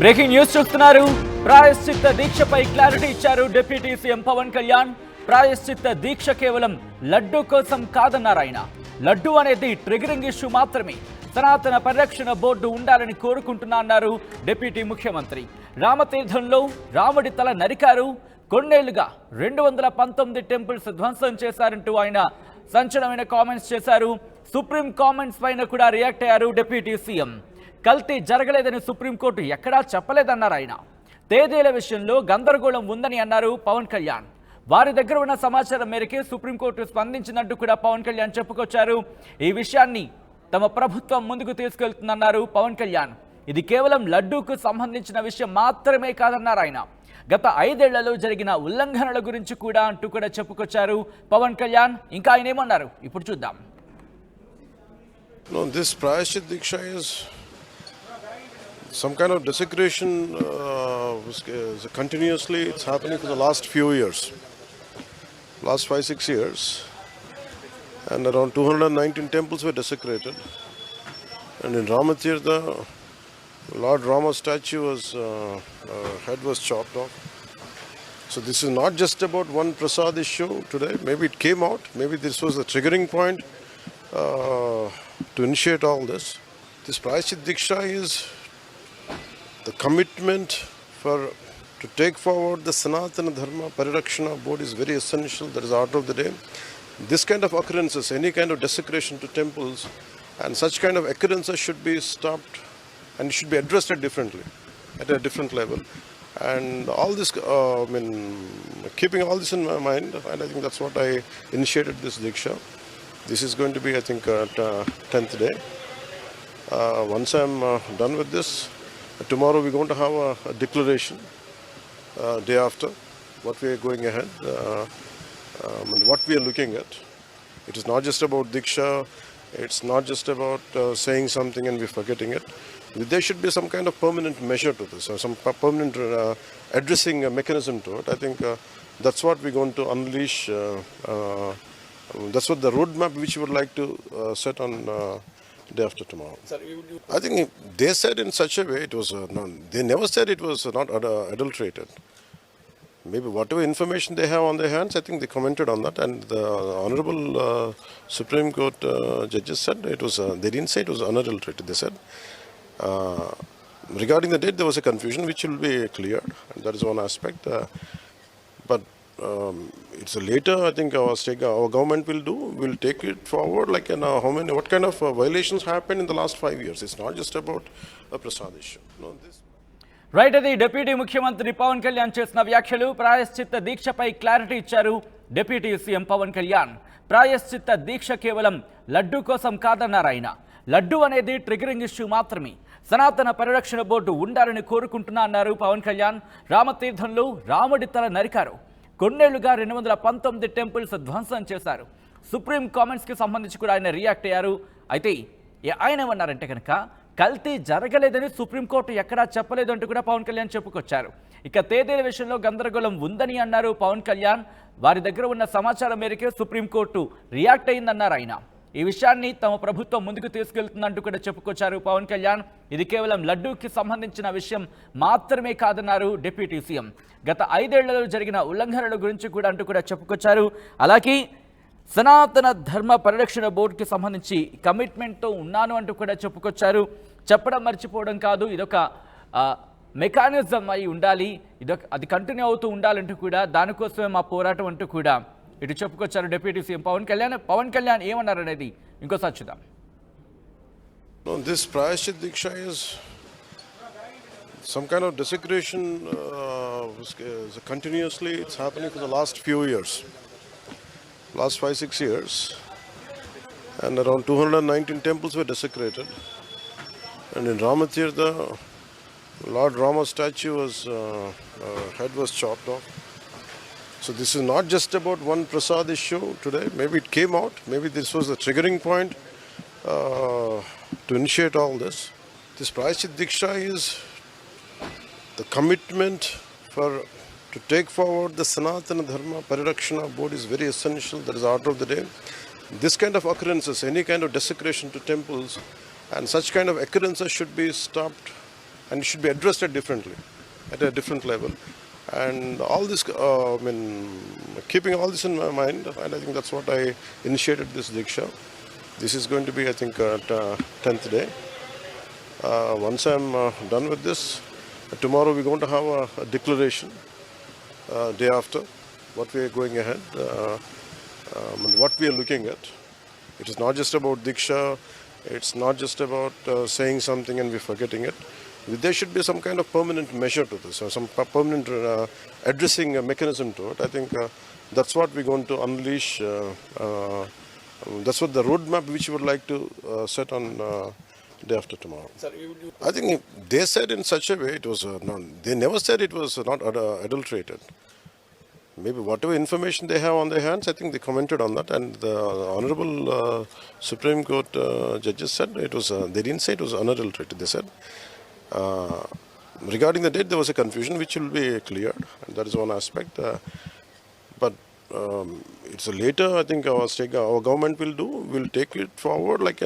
Breaking news చూస్తున్నారు. ప్రాయశ్చిత్త దీక్షపై clarity ఇచ్చారు deputy CM Pawan Kalyan. ప్రాయశ్చిత్త దీక్ష కేవలం లడ్డు కోసం కాదన్నారు ఆయన. లడ్డు అనేది ట్రిగరింగ్ ఇష్యూ మాత్రమే. సనాతన పరిరక్షణ బోర్డు ఉండాలని కోరుకుంటున్నా అన్నారు డిప్యూటీ ముఖ్యమంత్రి. రామతీర్థంలో రాముడి తల నరికారు. కొన్నేళ్లుగా 219 టెంపుల్స్ ధ్వంసం చేశారంటూ ఆయన సంచలనమైన కామెంట్స్ చేశారు. సుప్రీం కామెంట్స్ పైన కూడా రియాక్ట్ అయ్యారు డిప్యూటీ సీఎం. కల్తీ జరగలేదని సుప్రీంకోర్టు ఎక్కడా చెప్పలేదన్నారు ఆయన. తేదీల విషయంలో గందరగోళం ఉందని అన్నారు పవన్ కళ్యాణ్. వారి దగ్గర ఉన్న సమాచారం మేరకు సుప్రీంకోర్టు స్పందించినట్టు కూడా పవన్ కళ్యాణ్ చెప్పుకొచ్చారు. ఈ విషయాన్ని తమ ప్రభుత్వం ముందుకు తీసుకెళ్తుందన్నారు పవన్ కళ్యాణ్. ఇది కేవలం లడ్డూకు సంబంధించిన విషయం మాత్రమే కాదన్నారు ఆయన. గత 5 ఏళ్లలో జరిగిన ఉల్లంఘనల గురించి కూడా అంటూ కూడా చెప్పుకొచ్చారు పవన్ కళ్యాణ్. ఇంకా ఆయన ఏమన్నారు ఇప్పుడు చూద్దాం. This Prayashchit Diksha is some kind of desecration continuously. It's happening for the last few years, last 5-6 years, and around 219 temples were desecrated. And in Ramatirtha, Lord Rama statue was head was chopped off. So this is not just about one prasad issue today. Maybe it came out. Maybe this was the triggering point to initiate all this. This Prayashchit Diksha is the commitment to take forward the Sanatana Dharma Parirakshana Board is very essential. That is the order of the day. This kind of occurrences, any kind of desecration to temples, and such kind of occurrences should be stopped and should be addressed differently, at a different level. And all this, keeping all this in my mind, and I think that's what I initiated this Diksha. This is going to be, I think, 10th day. Once I'm done with this, tomorrow we're going to have a declaration, day after, what we are going ahead, and what we are looking at. It is not just about Diksha, it's not just about saying something and we're forgetting it. There should be some kind of permanent measure to this, or some permanent addressing mechanism to it. I think that's what we're going to unleash. That's what the roadmap which we would like to set on day after tomorrow. Sir, I think they said in such a way it was they never said it was not adulterated. Maybe whatever information they have on their hands, I think they commented on that, and the Honorable Supreme Court judges said it was. They didn't say it was unadulterated. They said regarding the date there was a confusion which will be cleared, and that is one aspect. But it's a later. I think our government will take it forward. Like what kind of violations happened in the last 5 years? It's not just about a prasad issue. No, this. Right, అది deputy ముఖ్యమంత్రి పవన్ కళ్యాణ్ చేసిన వ్యాఖ్యలు. ప్రాయశ్చిత్త దీక్షపై clarity ఇచ్చారు deputy CM Pawan Kalyan. ప్రాయశ్చిత్త దీక్ష కేవలం లడ్డు కోసం కాదన్నారు ఆయన. లడ్డు అనేది ట్రిగరింగ్ ఇష్యూ మాత్రమే. సనాతన పరిరక్షణ బోర్డు ఉండాలని కోరుకుంటున్నా అన్నారు పవన్ కళ్యాణ్. రామతీర్థంలో రాముడి తల నరికారు. కొన్నేళ్లుగా 219 టెంపుల్స్ ధ్వంసం చేశారు. సుప్రీం కామెంట్స్కి సంబంధించి కూడా ఆయన రియాక్ట్ అయ్యారు. అయితే ఆయన ఏమన్నారంటే కనుక కల్తీ జరగలేదని సుప్రీంకోర్టు ఎక్కడా చెప్పలేదు అంటూ కూడా పవన్ కళ్యాణ్ చెప్పుకొచ్చారు. ఇక తేదీల విషయంలో గందరగోళం ఉందని అన్నారు పవన్ కళ్యాణ్. వారి దగ్గర ఉన్న సమాచారం మేరకే సుప్రీంకోర్టు రియాక్ట్ అయిందన్నారు ఆయన. ఈ విషయాన్ని తమ ప్రభుత్వం ముందుకు తీసుకెళ్తుందంటూ కూడా చెప్పుకొచ్చారు పవన్ కళ్యాణ్. ఇది కేవలం లడ్డూకి సంబంధించిన విషయం మాత్రమే కాదన్నారు డిప్యూటీ సీఎం. గత 5 ఏళ్లలో జరిగిన ఉల్లంఘనల గురించి కూడా అంటూ కూడా చెప్పుకొచ్చారు. అలాగే సనాతన ధర్మ పరిరక్షణ బోర్డుకి సంబంధించి కమిట్మెంట్తో ఉన్నాను అంటూ కూడా చెప్పుకొచ్చారు. చెప్పడం మర్చిపోవడం కాదు, ఇదొక మెకానిజం అయి ఉండాలి, అది కంటిన్యూ అవుతూ ఉండాలంటూ కూడా దానికోసమే మా పోరాటం అంటూ కూడా ఇటు చెప్పుకొచ్చారు డిప్యూటీ సీఎం పవన్ కళ్యాణ్. పవన్ కళ్యాణ్ ఏమన్నారు అనేది ఇంకోసారి చూద్దాం. This Prayashchit Diksha is some kind of desecration continuously. It's happening for the last few years, last 5-6 years, and around 219 temples were desecrated. And in Ramatirtha, Lord Rama statue head was chopped off. So this is not just about one prasad issue today. Maybe it came out. Maybe this was the triggering point to initiate all this. This Prayashchit Diksha is the commitment to take forward the Sanatana Dharma Parirakshana Board is very essential. That is the order of the day. This kind of occurrences, any kind of desecration to temples, and such kind of occurrences should be stopped and it should be addressed differently, at a different level. And all this, keeping all this in my mind, and I think that's what I initiated this Diksha. This is going to be, I think, at 10th day. Once I'm done with this, tomorrow we're going to have a declaration. Day after, what we are going ahead, what we are looking at. It is not just about Diksha, it's not just about saying something and we're forgetting it. There should be some kind of permanent measure to this, or some permanent addressing mechanism to it. I think that's what we're going to unleash. That's what the roadmap which we would like to set on day after tomorrow. I think they said in such a way it was not. They never said it was not adulterated. Maybe whatever information they have on their hands, I think they commented on that, and the Honorable Supreme Court judges said it was. They didn't say it was unadulterated. They said regarding the date there was a confusion, which will be cleared, and that is one aspect. But it's later. I think our government will take it forward like